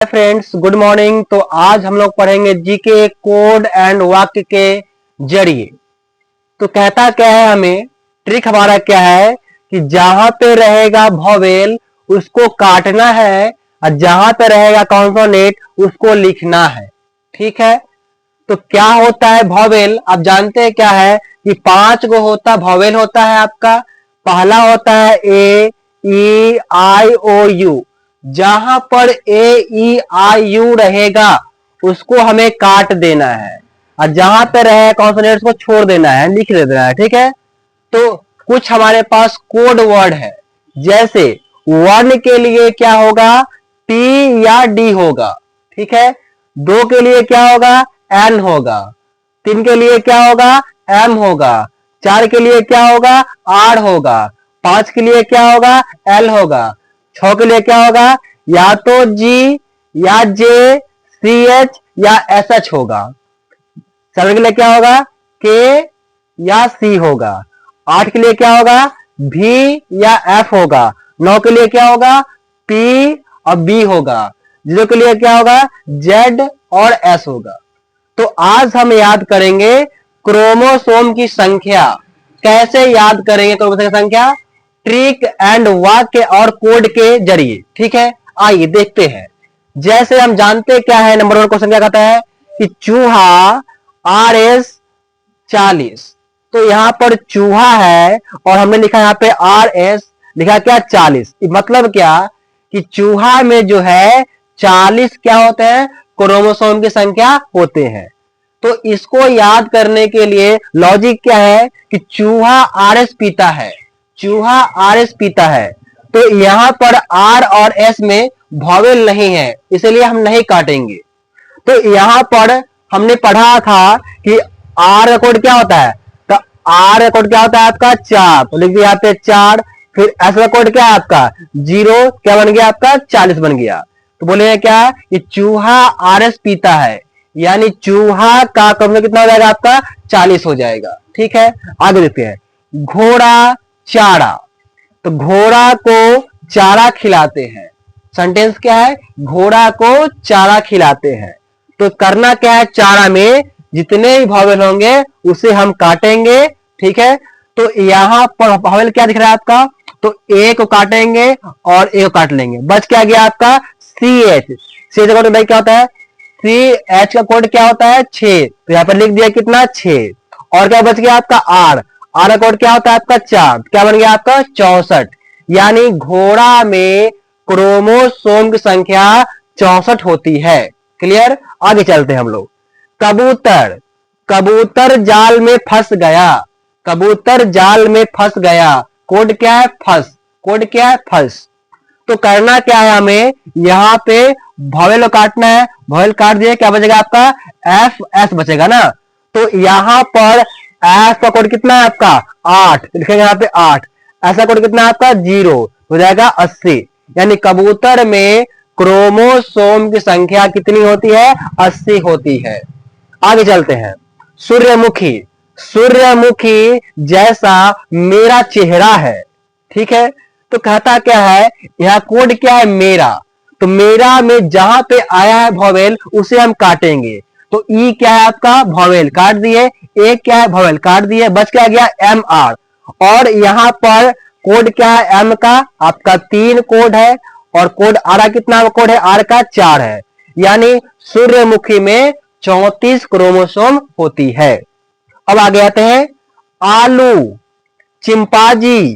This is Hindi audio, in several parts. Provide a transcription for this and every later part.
Friends, good morning. तो आज हम लोग पढ़ेंगे जीके कोड एंड वाक्य के जरिए। तो कहता क्या है, हमें ट्रिक हमारा क्या है कि जहां पे रहेगा वॉवेल उसको काटना है और जहां पे रहेगा कॉन्सोनेंट उसको लिखना है। ठीक है, तो क्या होता है वॉवेल, आप जानते हैं क्या है कि 5 गो होता वॉवेल होता है आपका। पहला होता है ए ई आई ओ यू। जहां पर ए ई आई यू रहेगा उसको हमें काट देना है और जहां पर रहे कॉन्सोनेंट्स को छोड़ देना है, लिख देना है। ठीक है, तो कुछ हमारे पास कोड वर्ड है। जैसे वन के लिए क्या होगा, टी या डी होगा। ठीक है, 2 के लिए क्या होगा, एन होगा। 3 के लिए क्या होगा, एम होगा। 4 के लिए क्या होगा, आर होगा। 5 के लिए क्या होगा, एल होगा। 6 के लिए क्या होगा, या तो जी या जे सी एच या एस एच होगा। 7 के लिए क्या होगा, के या सी होगा। 8 के लिए क्या होगा, भी या एफ होगा। 9 के लिए क्या होगा, पी और बी होगा। 0 के लिए क्या होगा, जेड और एस होगा। तो आज हम याद करेंगे क्रोमोसोम की संख्या। कैसे याद करेंगे क्रोमोसोम की संख्या, ट्रिक एंड वाक्य और कोड के जरिए। ठीक है, आइए देखते हैं। जैसे हम जानते क्या है, नंबर 1 क्वेश्चन क्या कहता है कि चूहा आर एस 40। तो यहां पर चूहा है और हमने लिखा यहां पे आर एस, लिखा क्या 40। मतलब क्या कि चूहा में जो है 40 क्या होते हैं, क्रोमोसोम की संख्या होते हैं। तो इसको याद करने के लिए लॉजिक क्या है कि चूहा आरएस पीता है, चूहा आरएस पीता है। तो यहां पर आर और एस में वॉवेल नहीं है, इसलिए हम नहीं काटेंगे। तो यहां पर हमने पढ़ा था कि आर का कोड क्या होता है, तो आर का कोड क्या होता है आपका 4। तो लिख दिया यहाँ पे 4। फिर एस का कोड क्या है आपका 0, क्या बन गया आपका 40 बन गया। तो बोले क्या कि चूहा आरएस पीता है, यानी चूहा का कम कितना हो जाएगा आपका 40 हो जाएगा। ठीक है, आगे देखते हैं। घोड़ा चारा, तो घोड़ा को चारा खिलाते हैं। सेंटेंस क्या है, घोड़ा को चारा खिलाते हैं। तो करना क्या है, चारा में जितने भी वॉवेल होंगे उसे हम काटेंगे। ठीक है, तो यहां पर वॉवेल क्या दिख रहा है आपका, तो ए को काटेंगे और ए को काट लेंगे। बच क्या गया आपका सी एच। सी एच का भाई क्या होता है, सी एच का कोड क्या होता है 6। तो यहां पर लिख दिया कितना 6। और क्या बच गया आपका आर, आर का कोड क्या होता है आपका 4। क्या बन गया आपका 64। यानी घोड़ा में क्रोमोसोम की संख्या 64 होती है। क्लियर, आगे चलते हैं हम लोग। कबूतर, कबूतर जाल में फंस गया, कबूतर जाल में फंस गया। कोड क्या है फंस, कोड क्या है फंस। तो करना क्या है, हमें यहां पे वॉवेल काटना है। वॉवेल काट दिए, क्या बचेगा आपका एफ एस बचेगा ना। तो यहां पर एफ का कोड कितना है आपका 8, लिखेंगे यहां पे 8। ऐसा कोड कितना है आपका 0, हो जाएगा 80। यानी कबूतर में क्रोमोसोम की संख्या कितनी होती है, 80 होती है। आगे चलते हैं। सूर्यमुखी, सूर्यमुखी जैसा मेरा चेहरा है। ठीक है, तो कहता क्या है, यहां कोड क्या है मेरा। तो मेरा में जहां पे आया है वॉवेल उसे हम काटेंगे। तो ई क्या है आपका वॉवेल काट दिए, ए क्या है वॉवेल काट दिए, बच क्या गया एम आर। और यहां पर कोड क्या है एम का आपका 3 कोड है और कोड आर कितना कोड है, आर का 4 है। यानी सूर्यमुखी में 34 क्रोमोसोम होती है। अब आगे आते हैं। आलू, चिंपांजी,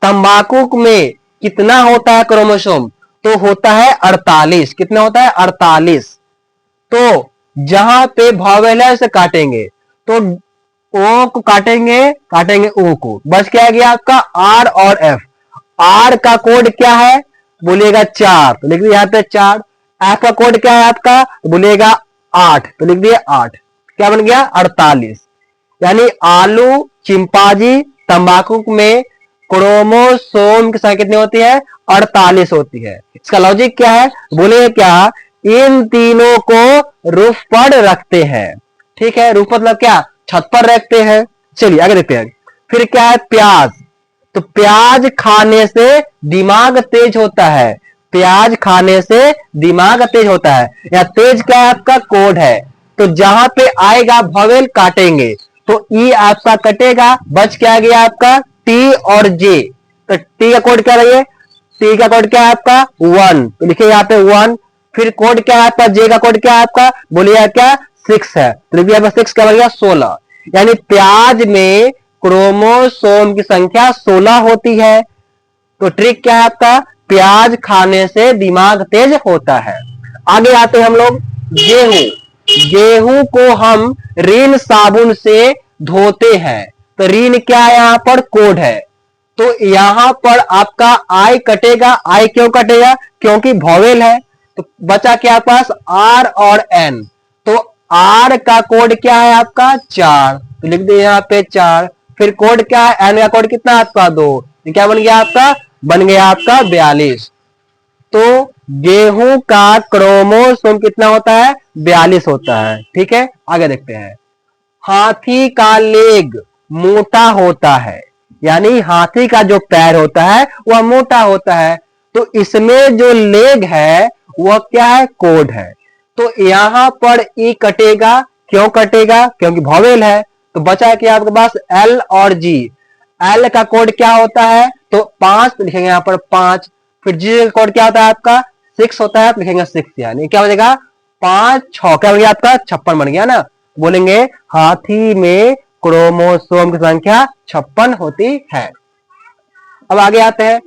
तंबाकू में कितना होता है क्रोमोसोम, तो होता है 48। कितना होता है 48। तो जहां पे वॉवेल है उसे काटेंगे। तो ओ को काटेंगे, काटेंगे ओ को, बच क्या गया आपका आर और एफ। आर का कोड क्या है, बोलिएगा 4, तो लिख दिया यहां पे 4। एफ का कोड क्या है आपका, बोलिएगा 8, तो लिख दिया 8। क्या बन गया 48। यानी आलू, चिंपांजी, तंबाकू में क्रोमोसोम की संख्या कितनी होती है 48 होती है। इसका लॉजिक क्या है, बोले क्या इन तीनों को रूफ पर रखते हैं। ठीक है, रूफ मतलब क्या, छत पर रखते हैं। चलिए आगे देखते हैं। फिर क्या है प्याज, तो प्याज खाने से दिमाग तेज होता है। प्याज खाने से दिमाग तेज होता है, या तेज क्या है आपका कोड है। तो जहां पे आएगा वॉवेल काटेंगे, तो ई आपका कटेगा, बच क्या गया आपका टी और जे। तो टी का कोड क्या रही, टी का कोड क्या है आपका 1, तो लिखिए यहाँ पे 1। फिर कोड क्या है आपका जे का कोड क्या है आपका, बोलिए क्या 6 है, तो लिखिए यहाँ पे 6 क्या बन गया 16। यानी प्याज में क्रोमोसोम की संख्या 16 होती है। तो ट्रिक क्या है आपका, प्याज खाने से दिमाग तेज होता है। आगे आते हैं हम लोग गेहूं। गेहूं को हम ऋण साबुन से धोते हैं, तो ऋण क्या है यहां पर कोड है। तो यहां पर आपका आई कटेगा, आई क्यों कटेगा, क्योंकि वॉवेल है। तो बचा क्या पास आर और एन। तो आर का कोड क्या है आपका 4, तो लिख दिए यहां पे 4। फिर कोड क्या है, एन का कोड कितना आपका 2, क्या बन गया आपका, बन गया आपका 42। तो गेहूं का क्रोमोसोम कितना होता है 42 होता है। ठीक है, आगे देखते हैं। हाथी का लेग मोटा होता है, यानी हाथी का जो पैर होता है वह मोटा होता है। तो इसमें जो लेग है वह क्या है कोड है। तो यहां पर ई कटेगा, क्यों कटेगा, क्योंकि वॉवेल है। तो बचा कि आपके पास एल और जी। एल का कोड क्या होता है, तो 5, तो लिखेंगे यहां पर 5। फिर जी का कोड क्या होता है आपका 6 होता है, तो लिखेंगे 6, यानी क्या हो जाएगा 5 6 क्या बन गया आपका 56 बन गया ना। बोलेंगे हाथी में क्रोमोसोम की संख्या 56 होती है। अब आगे आते हैं,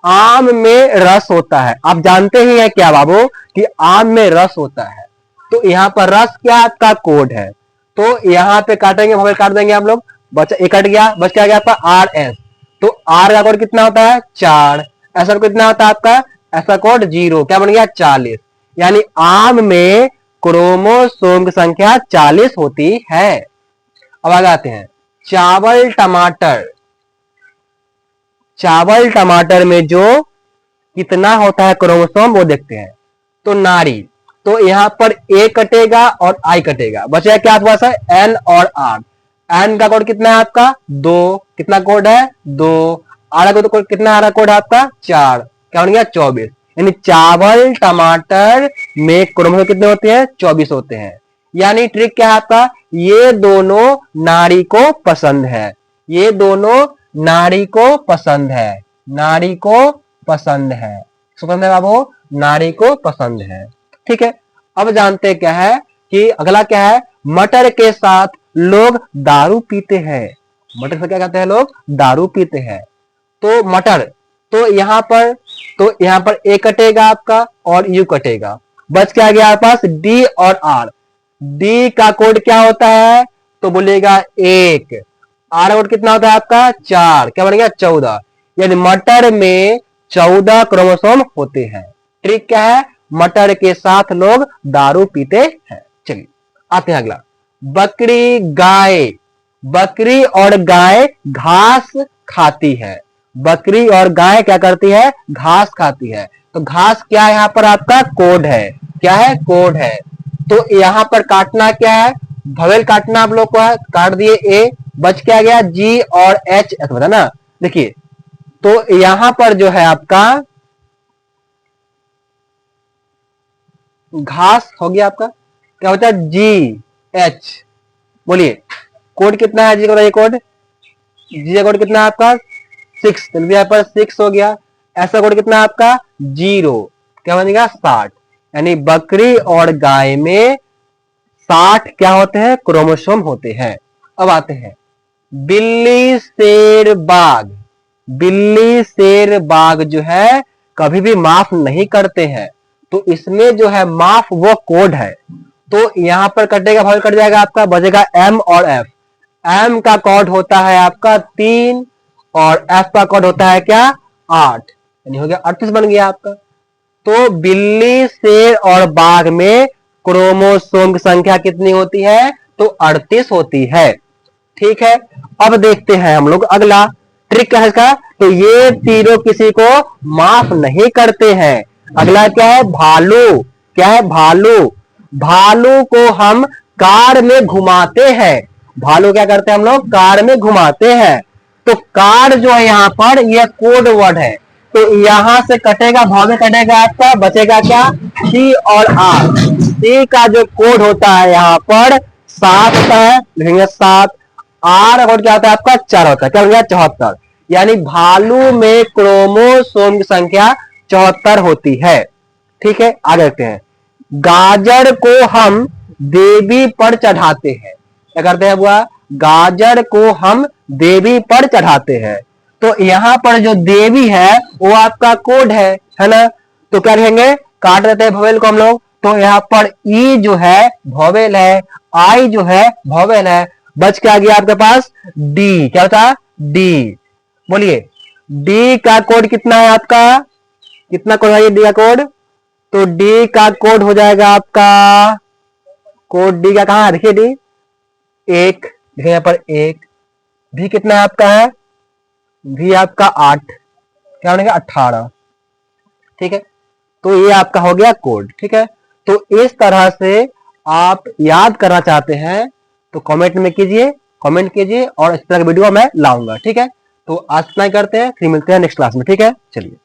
आम में रस होता है। आप जानते ही हैं क्या बाबू कि आम में रस होता है। तो यहाँ पर रस क्या आपका कोड है। तो यहाँ पे काटेंगे, वहां काट देंगे हम लोग, बचा एक कट गया, बच क्या गया आपका आर एस। तो आर का कोड कितना होता है 4, ऐसा कितना होता है आपका, ऐसा कोड 0, क्या बन गया 40। यानी आम में क्रोमोसोम की संख्या 40 होती है। अब आगे आते हैं, चावल टमाटर। चावल टमाटर में जो कितना होता है क्रोमोसोम वो देखते हैं। तो नारी, तो यहां पर ए कटेगा और आई कटेगा, बचा क्या आपके पास है एन और आर। एन का कोड कितना है आपका 2, कितना कोड है 2। आर का कोड कितना, आर का कोड है आपका 4, क्या बन गया 24। यानी चावल टमाटर में क्रोमोसोम कितने होते हैं 24 होते हैं। यानी ट्रिक क्या है आपका, ये दोनों नारी को पसंद है, ये दोनों नारी को पसंद है, नारी को पसंद है, पसंद है बाबू, नारी को पसंद है। ठीक है, अब जानते क्या है कि अगला क्या है, मटर के साथ लोग दारू पीते हैं। मटर से क्या कहते हैं लोग, दारू पीते हैं। तो मटर, तो यहां पर ए कटेगा आपका और यू कटेगा, बच क्या गया आपके पास डी और आर। डी का कोड क्या होता है, तो बोलेगा 1। आर का कोड कितना होता है आपका 4, क्या बन गया 14। यानी मटर में 14 क्रोमोसोम होते हैं। ट्रिक क्या है, मटर के साथ लोग दारू पीते हैं। चलिए आते हैं अगला, बकरी गाय। बकरी और गाय घास खाती है। बकरी और गाय क्या करती है, घास खाती है। तो घास क्या है यहाँ पर आपका कोड है, क्या है कोड है। तो यहां पर काटना क्या है, भवेल काटना आप लोग को है, काट दिए ए, बच क्या गया जी और एच, ऐसा बता ना। देखिए तो यहां पर जो है आपका घास हो गया आपका, क्या होता है जी एच। बोलिए कोड कितना है जी का, कोड जी का कोड कितना है आपका 6, तो यहाँ पर 6 हो गया। ऐसा कोड कितना है आपका 0, क्या बनेगा 60। यानी बकरी और गाय में 60 क्या होते हैं क्रोमोसोम होते हैं। अब आते हैं बिल्ली शेर बाघ। बिल्ली शेर बाघ जो है कभी भी माफ नहीं करते हैं। तो इसमें जो है माफ वो कोड है। तो यहां पर कटेगा, भाव कट जाएगा आपका, बचेगा एम और एफ। एम का कोड होता है आपका 3 और एफ का कोड होता है क्या 8, यानी हो गया 38 बन गया आपका। तो बिल्ली शेर और बाघ में क्रोमोसोम की संख्या कितनी होती है, तो 38 होती है। ठीक है, अब देखते हैं हम लोग अगला ट्रिक क्या है इसका। तो ये तीनों किसी को माफ नहीं करते हैं। अगला क्या है भालू। क्या है भालू। भालू को हम कार में घुमाते हैं। भालू क्या करते हैं हम लोग कार में घुमाते हैं। तो कार जो है यहां पर यह कोड वर्ड है, तो यहां से कटेगा, भाव में कटेगा आपका, बचेगा क्या, सी और आर। सी का जो कोड होता है यहाँ पर 7 होता है, लिखेंगे 7। आर कोड क्या होता है आपका 4 होता है, क्या हो गया 74। यानी भालू में क्रोमोसोम की संख्या 74 होती है। ठीक है, आगे देखते हैं। गाजर को हम देवी पर चढ़ाते हैं, क्या करते हैं बुआ, गाजर को हम देवी पर चढ़ाते हैं। तो यहां पर जो देवी है वो आपका कोड है ना। तो क्या लिखेंगे, काट देते हैं भवेल को हम लोग। तो यहां पर ई जो है भवेल है, आई जो है भवेल है, बच के आ गया आपके पास डी। क्या होता है, डी। बोलिए डी का कोड कितना है आपका, कितना कोड है डी का कोड। तो डी का कोड हो जाएगा आपका, कोड डी का कहां है, देखिए डी 1, देखिए यहां पर 1। भी कितना है आपका है, भी आपका 8, क्या बनेगा 18। ठीक है, तो ये आपका हो गया कोड। ठीक है, तो इस तरह से आप याद करना चाहते हैं तो कमेंट में कीजिए, कमेंट कीजिए और इस तरह की वीडियो मैं लाऊंगा। ठीक है, तो आज इतना ही करते हैं, फिर मिलते हैं नेक्स्ट क्लास में। ठीक है, चलिए।